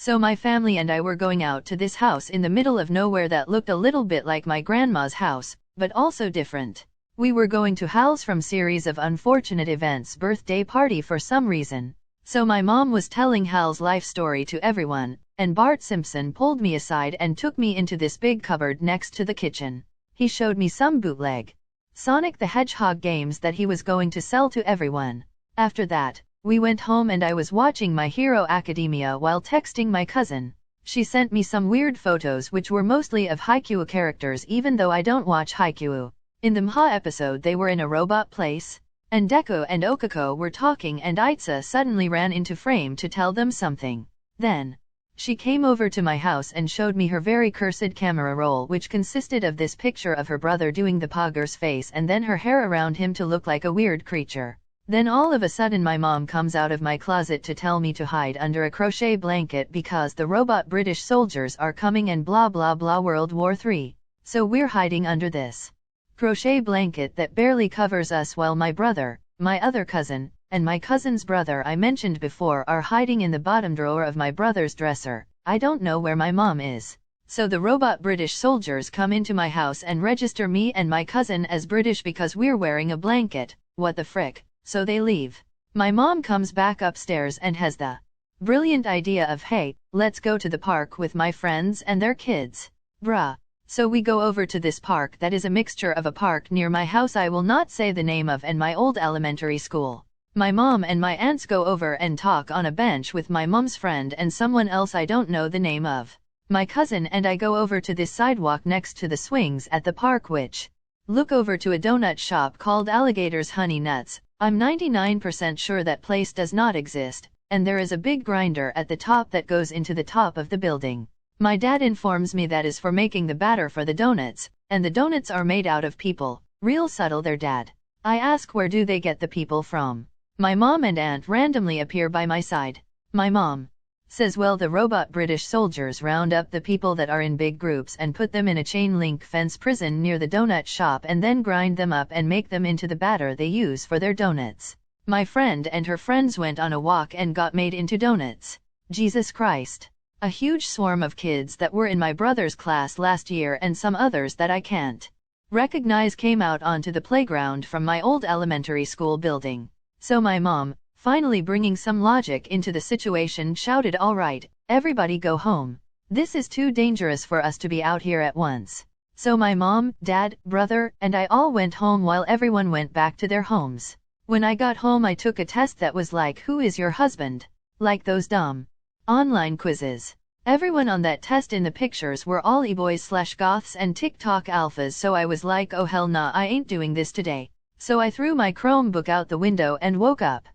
So my family and I were going out to this house in the middle of nowhere that looked a little bit like my grandma's house, but also different. We were going to Hal's from series of unfortunate events birthday party for some reason. So my mom was telling Hal's life story to everyone, and Bart Simpson pulled me aside and took me into this big cupboard next to the kitchen. He showed me some bootleg Sonic the Hedgehog games that he was going to sell to everyone. After that, we went home and I was watching My Hero Academia while texting my cousin. She sent me some weird photos which were mostly of Haikyuu characters even though I don't watch Haikyuu. In the Mha episode they were in a robot place, and Deku and Okako were talking and Aitsa suddenly ran into frame to tell them something. Then, she came over to my house and showed me her very cursed camera roll which consisted of this picture of her brother doing the pogger's face and then her hair around him to look like a weird creature. Then all of a sudden my mom comes out of my closet to tell me to hide under a crochet blanket because the robot British soldiers are coming and blah blah blah World War III. So we're hiding under this crochet blanket that barely covers us while my brother, my other cousin, and my cousin's brother I mentioned before are hiding in the bottom drawer of my brother's dresser. I don't know where my mom is. So the robot British soldiers come into my house and register me and my cousin as British because we're wearing a blanket. What the frick? So they leave. My mom comes back upstairs and has the brilliant idea of, hey, let's go to the park with my friends and their kids. Bruh. So we go over to this park that is a mixture of a park near my house I will not say the name of and my old elementary school. My mom and my aunts go over and talk on a bench with my mom's friend and someone else I don't know the name of. My cousin and I go over to this sidewalk next to the swings at the park which look over to a donut shop called Alligator's Honey Nuts. I'm 99% sure that place does not exist, and there is a big grinder at the top that goes into the top of the building. My dad informs me that is for making the batter for the donuts, and the donuts are made out of people. Real subtle there, Dad. I ask where do they get the people from. My mom and aunt randomly appear by my side. My mom says well the robot British soldiers round up the people that are in big groups and put them in a chain link fence prison near the donut shop and then grind them up and make them into the batter they use for their donuts. My friend and her friends went on a walk and got made into donuts. Jesus Christ. A huge swarm of kids that were in my brother's class last year and some others that I can't recognize came out onto the playground from my old elementary school building. So my mom, finally bringing some logic into the situation, shouted, all right, everybody go home. This is too dangerous for us to be out here at once. So my mom, dad, brother, and I all went home while everyone went back to their homes. When I got home I took a test that was like who is your husband? Like those dumb online quizzes. Everyone on that test in the pictures were all e-boys/goths and TikTok alphas, so I was like oh hell nah, I ain't doing this today. So I threw my Chromebook out the window and woke up.